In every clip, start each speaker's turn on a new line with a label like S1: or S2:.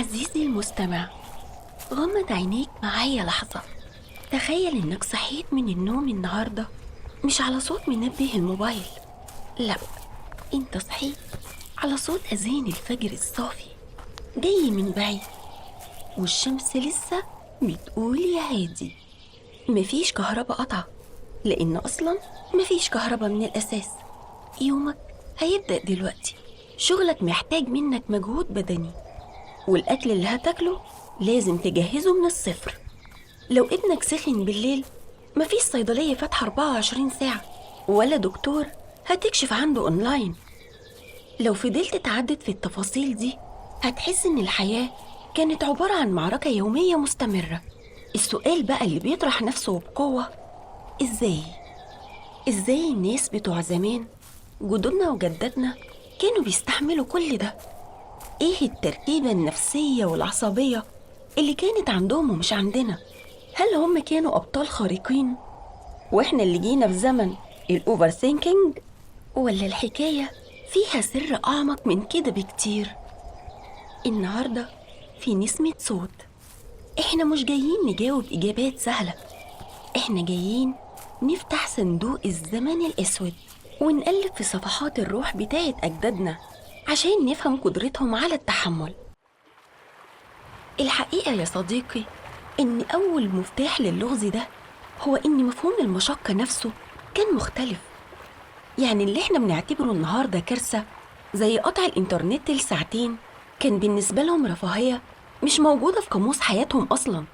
S1: عزيزي المستمع، غمض عينيك معايا لحظة. تخيل إنك صحيت من النوم النهاردة مش على صوت منبه الموبايل، لأ، إنت صحيت على صوت أذان الفجر الصافي جاي من بعيد، والشمس لسه بتقول يا هادي. مفيش كهرباء قطع، لأن أصلا مفيش كهرباء من الأساس. يومك هيبدأ دلوقتي، شغلك محتاج منك مجهود بدني، والأكل اللي هتاكله لازم تجهزه من الصفر. لو ابنك سخن بالليل، مفيش صيدلية فاتحة 24 ساعة ولا دكتور هتكشف عنده أونلاين. لو فضلت تعدد في التفاصيل دي هتحس إن الحياة كانت عبارة عن معركة يومية مستمرة. السؤال بقى اللي بيطرح نفسه بقوة: إزاي الناس بتوع زمان، جدودنا وجداتنا، كانوا بيستحملوا كل ده؟ إيه التركيبة النفسية والعصبية اللي كانت عندهم ومش عندنا؟ هل هم كانوا أبطال خارقين وإحنا اللي جينا في زمن الأوفر ثينكينج، ولا الحكاية فيها سر أعمق من كده بكتير؟ النهاردة في نسمة صوت، إحنا مش جايين نجاوب إجابات سهلة، إحنا جايين نفتح صندوق الزمن الأسود ونقلب في صفحات الروح بتاعت أجدادنا عشان نفهم قدرتهم على التحمل. الحقيقة يا صديقي إن أول مفتاح للغز ده هو إن مفهوم المشقة نفسه كان مختلف. يعني اللي إحنا بنعتبره النهاردة كارثة، زي قطع الإنترنت لساعتين، كان بالنسبة لهم رفاهية مش موجودة في قاموس حياتهم أصلاً.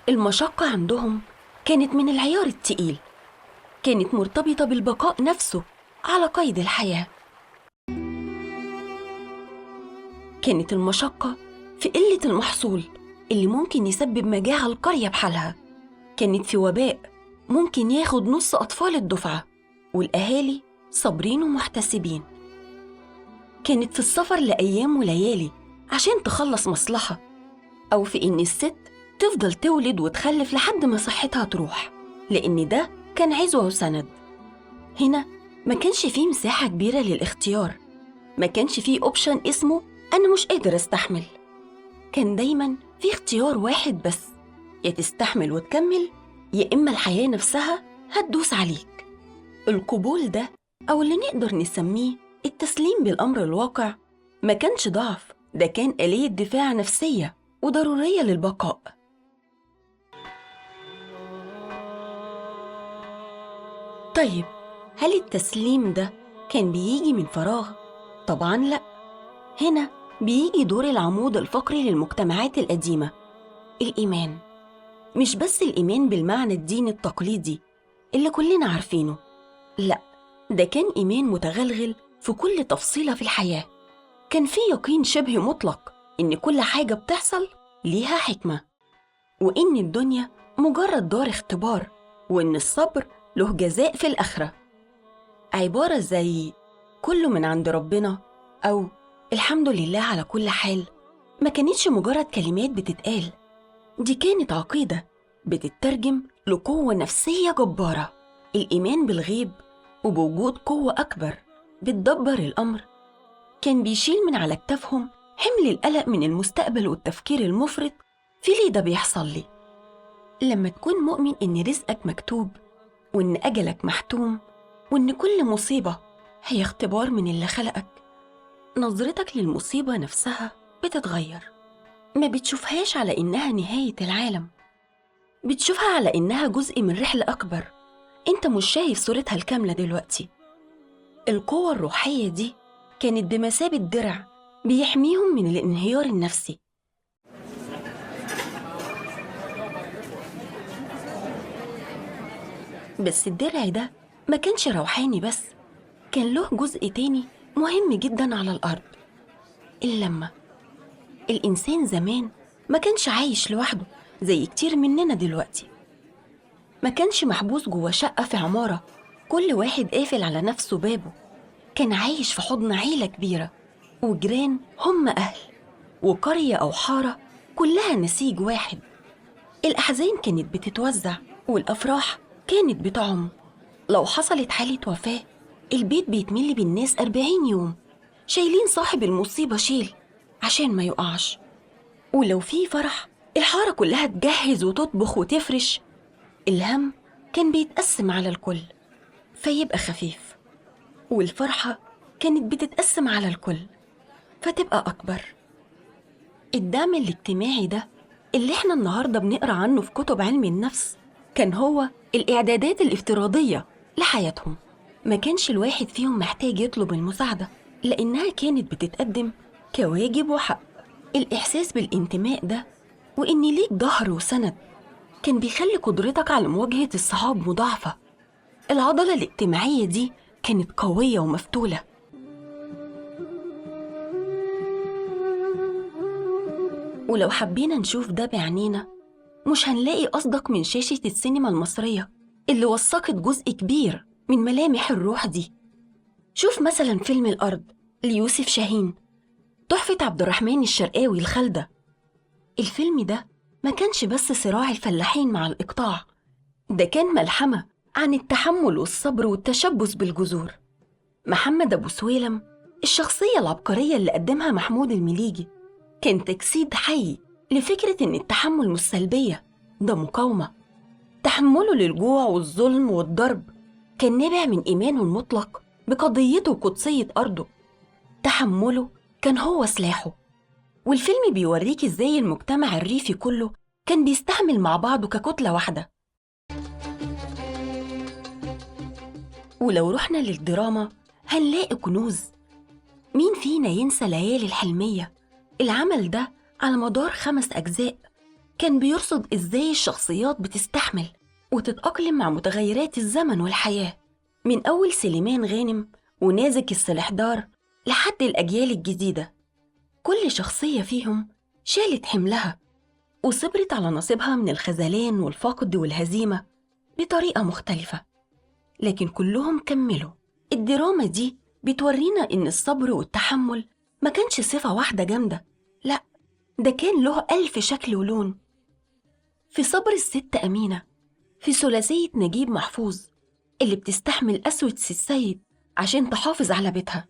S1: المشقة عندهم كانت من العيار التقيل، كانت مرتبطة بالبقاء نفسه على قيد الحياة. كانت المشقة في قلة المحصول اللي ممكن يسبب مجاعة القرية بحالها، كانت في وباء ممكن ياخد نص أطفال الدفعة والأهالي صابرين ومحتسبين، كانت في السفر لأيام وليالي عشان تخلص مصلحة، أو في إن الست تفضل تولد وتخلف لحد ما صحتها تروح، لأن ده كان عزوة وسند. هنا ما كانش فيه مساحة كبيرة للاختيار، ما كانش فيه أوبشن اسمه أنا مش قادر أستحمل. كان دايماً في اختيار واحد بس، يا تستحمل وتكمل، يا إما الحياة نفسها هتدوس عليك. القبول ده، أو اللي نقدر نسميه التسليم بالأمر الواقع، ما كانش ضعف، ده كان آلية دفاع نفسية وضرورية للبقاء. طيب، هل التسليم ده كان بيجي من فراغ؟ طبعاً لأ. هنا بيجي دور العمود الفقري للمجتمعات القديمة، الإيمان. مش بس الإيمان بالمعنى الديني التقليدي اللي كلنا عارفينه، لأ، ده كان إيمان متغلغل في كل تفصيلة في الحياة. كان في يقين شبه مطلق إن كل حاجة بتحصل ليها حكمة، وإن الدنيا مجرد دار اختبار، وإن الصبر له جزاء في الآخرة. عبارة زي كله من عند ربنا، أو الحمد لله على كل حال، ما كانتش مجرد كلمات بتتقال، دي كانت عقيدة بتترجم لقوة نفسية جبارة. الإيمان بالغيب وبوجود قوة أكبر بتدبر الأمر كان بيشيل من على كتافهم حمل القلق من المستقبل والتفكير المفرط في ليه ده بيحصل لي. لما تكون مؤمن إن رزقك مكتوب، وإن أجلك محتوم، وإن كل مصيبة هي اختبار من اللي خلقك، نظرتك للمصيبة نفسها بتتغير. ما بتشوفهاش على إنها نهاية العالم، بتشوفها على إنها جزء من رحلة أكبر أنت مش شايف صورتها الكاملة دلوقتي. القوة الروحية دي كانت بمثابة درع بيحميهم من الانهيار النفسي. بس الدرع ده ما كانش روحاني بس، كان له جزء تاني مهم جدا على الأرض: اللمة. الإنسان زمان ما كانش عايش لوحده زي كتير مننا دلوقتي، ما كانش محبوس جوه شقة في عمارة كل واحد قافل على نفسه بابه، كان عايش في حضن عيلة كبيرة، وجيران هم أهل، وقرية أو حارة كلها نسيج واحد. الأحزان كانت بتتوزع والأفراح كانت بتعم. لو حصلت حالة وفاة، البيت بيتملي بالناس 40 يوم شايلين صاحب المصيبة شيل عشان ما يقعش. ولو في فرح الحارة كلها تجهز وتطبخ وتفرش. الهم كان بيتقسم على الكل فيبقى خفيف، والفرحة كانت بتتقسم على الكل فتبقى أكبر. الدعم الاجتماعي ده اللي احنا النهاردة بنقرأ عنه في كتب علم النفس كان هو الإعدادات الافتراضية لحياتهم. ما كانش الواحد فيهم محتاج يطلب المساعدة لأنها كانت بتتقدم كواجب وحق. الإحساس بالانتماء ده وإن ليك ظهر وسند كان بيخلي قدرتك على مواجهة الصعاب مضاعفة. العضلة الاجتماعية دي كانت قوية ومفتولة. ولو حبينا نشوف ده بعينينا مش هنلاقي أصدق من شاشة السينما المصرية اللي وثقت جزء كبير من ملامح الروح دي. شوف مثلا فيلم الأرض ليوسف شاهين، تحفة عبد الرحمن الشرقاوي الخالدة. الفيلم ده ما كانش بس صراع الفلاحين مع الإقطاع، ده كان ملحمة عن التحمل والصبر والتشبث بالجذور. محمد أبو سويلم، الشخصية العبقرية اللي قدمها محمود المليجي، كان تجسيد حي لفكرة إن التحمل مش سلبية، ده مقاومة. تحمله للجوع والظلم والضرب كان نابع من إيمانه المطلق بقضيته وقدسية أرضه. تحمله كان هو سلاحه. والفيلم بيوريك إزاي المجتمع الريفي كله كان بيستحمل مع بعضه ككتلة واحدة. ولو رحنا للدراما هنلاقي كنوز. مين فينا ينسى ليالي الحلمية؟ العمل ده على مدار 5 أجزاء كان بيرصد إزاي الشخصيات بتستحمل وتتأقلم مع متغيرات الزمن والحياة، من أول سليمان غانم ونازك السلحدار لحد الأجيال الجديدة. كل شخصية فيهم شالت حملها وصبرت على نصيبها من الخذلان والفقد والهزيمة بطريقة مختلفة، لكن كلهم كملوا. الدراما دي بتورينا إن الصبر والتحمل ما كانش صفة واحدة جامدة، لأ، ده كان له 1000 شكل ولون. في صبر الست أمينة، في ثلاثية نجيب محفوظ اللي بتستحمل قسوة السيد عشان تحافظ على بيتها،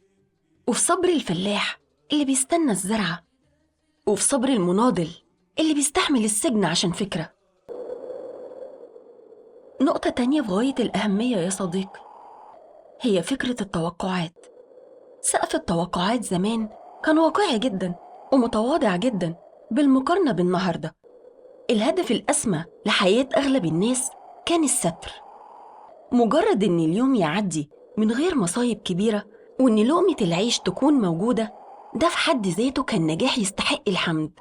S1: وفي صبر الفلاح اللي بيستنى الزرعة، وفي صبر المناضل اللي بيستحمل السجن عشان فكرة. نقطة تانية في غاية الأهمية يا صديقي هي فكرة التوقعات. سقف التوقعات زمان كان واقعي جدا ومتواضع جدا بالمقارنة بالنهاردة. الهدف الأسمى لحياة أغلب الناس كان الستر. مجرد إن اليوم يعدي من غير مصايب كبيرة وإن لقمة العيش تكون موجودة، ده في حد ذاته كان نجاح يستحق الحمد.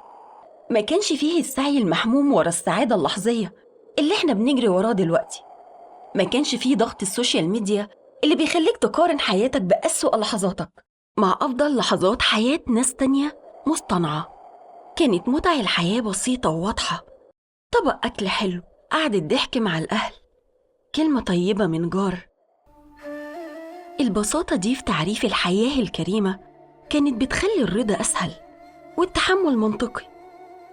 S1: ما كانش فيه السعي المحموم ورا السعادة اللحظية اللي احنا بنجري وراه دلوقتي. ما كانش فيه ضغط السوشيال ميديا اللي بيخليك تقارن حياتك بأسوأ لحظاتك مع أفضل لحظات حياة ناس تانية مصطنعة. كانت متع الحياة بسيطة وواضحة، طبق أكل حلو، قعدة ضحك مع الأهل، كلمة طيبة من جار. البساطة دي في تعريف الحياة الكريمة كانت بتخلي الرضا أسهل والتحمل منطقي.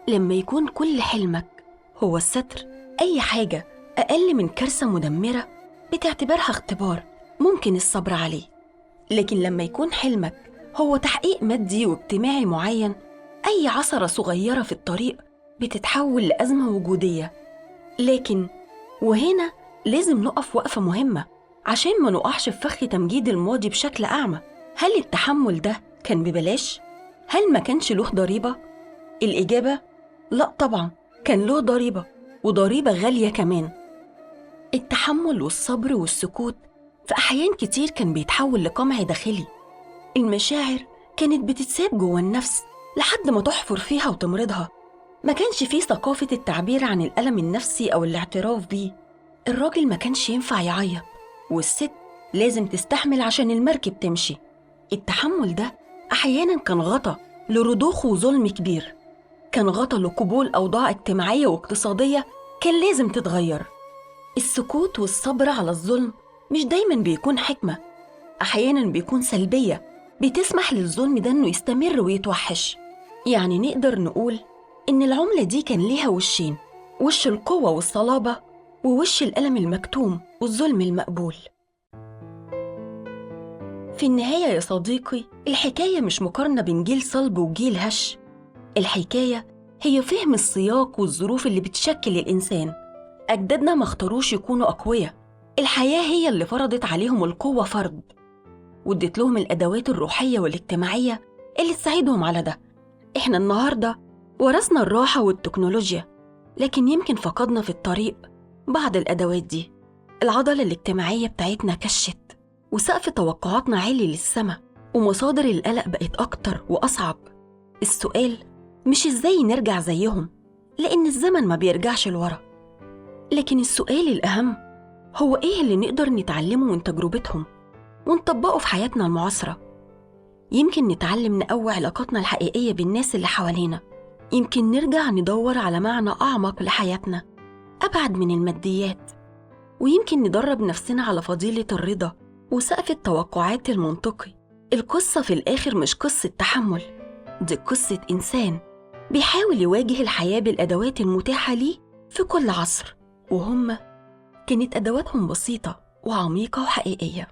S1: لما يكون كل حلمك هو الستر، أي حاجة أقل من كارثة مدمرة بتعتبرها اختبار ممكن الصبر عليه. لكن لما يكون حلمك هو تحقيق مادي واجتماعي معين، أي عثرة صغيرة في الطريق بتتحول لأزمة وجودية. لكن وهنا لازم نقف وقفة مهمة عشان ما نقعش في فخ تمجيد الماضي بشكل أعمى. هل التحمل ده كان ببلاش؟ هل ما كانش له ضريبة؟ الإجابة لأ طبعا، كان له ضريبة، وضريبة غالية كمان. التحمل والصبر والسكوت في أحيان كتير كان بيتحول لقمع داخلي. المشاعر كانت بتتساب جوه النفس لحد ما تحفر فيها وتمرضها. ما كانش فيه ثقافة التعبير عن الألم النفسي أو الاعتراف بيه. الراجل ما كانش ينفع يعيط، والست لازم تستحمل عشان المركب تمشي. التحمل ده أحياناً كان غطا لرضوخ وظلم كبير، كان غطا لقبول أوضاع اجتماعية واقتصادية كان لازم تتغير. السكوت والصبر على الظلم مش دايماً بيكون حكمة، أحياناً بيكون سلبية بتسمح للظلم ده إنه يستمر ويتوحش. يعني نقدر نقول إن العملة دي كان ليها وشين، وش القوة والصلابة ووش الألم المكتوم والظلم المقبول. في النهاية يا صديقي، الحكاية مش مقارنة بين جيل صلب وجيل هش. الحكاية هي فهم السياق والظروف اللي بتشكل الإنسان. أجدادنا ما اختاروش يكونوا أقوياء، الحياة هي اللي فرضت عليهم القوة فرض، وادت لهم الأدوات الروحية والاجتماعية اللي تساعدهم على ده. إحنا النهاردة ورثنا الراحة والتكنولوجيا، لكن يمكن فقدنا في الطريق بعض الأدوات دي. العضلة الاجتماعية بتاعتنا كشت، وسقف توقعاتنا عالي للسما، ومصادر القلق بقت أكتر وأصعب. السؤال مش إزاي نرجع زيهم، لأن الزمن ما بيرجعش لورا، لكن السؤال الأهم هو إيه اللي نقدر نتعلمه من تجربتهم ونطبقه في حياتنا المعاصرة. يمكن نتعلم نقوي علاقاتنا الحقيقية بالناس اللي حوالينا، يمكن نرجع ندور على معنى أعمق لحياتنا أبعد من الماديات، ويمكن ندرب نفسنا على فضيلة الرضا وسقف التوقعات المنطقي. القصة في الآخر مش قصة تحمل، دي قصة إنسان بيحاول يواجه الحياة بالأدوات المتاحة ليه في كل عصر، وهم كانت أدواتهم بسيطة وعميقة وحقيقية.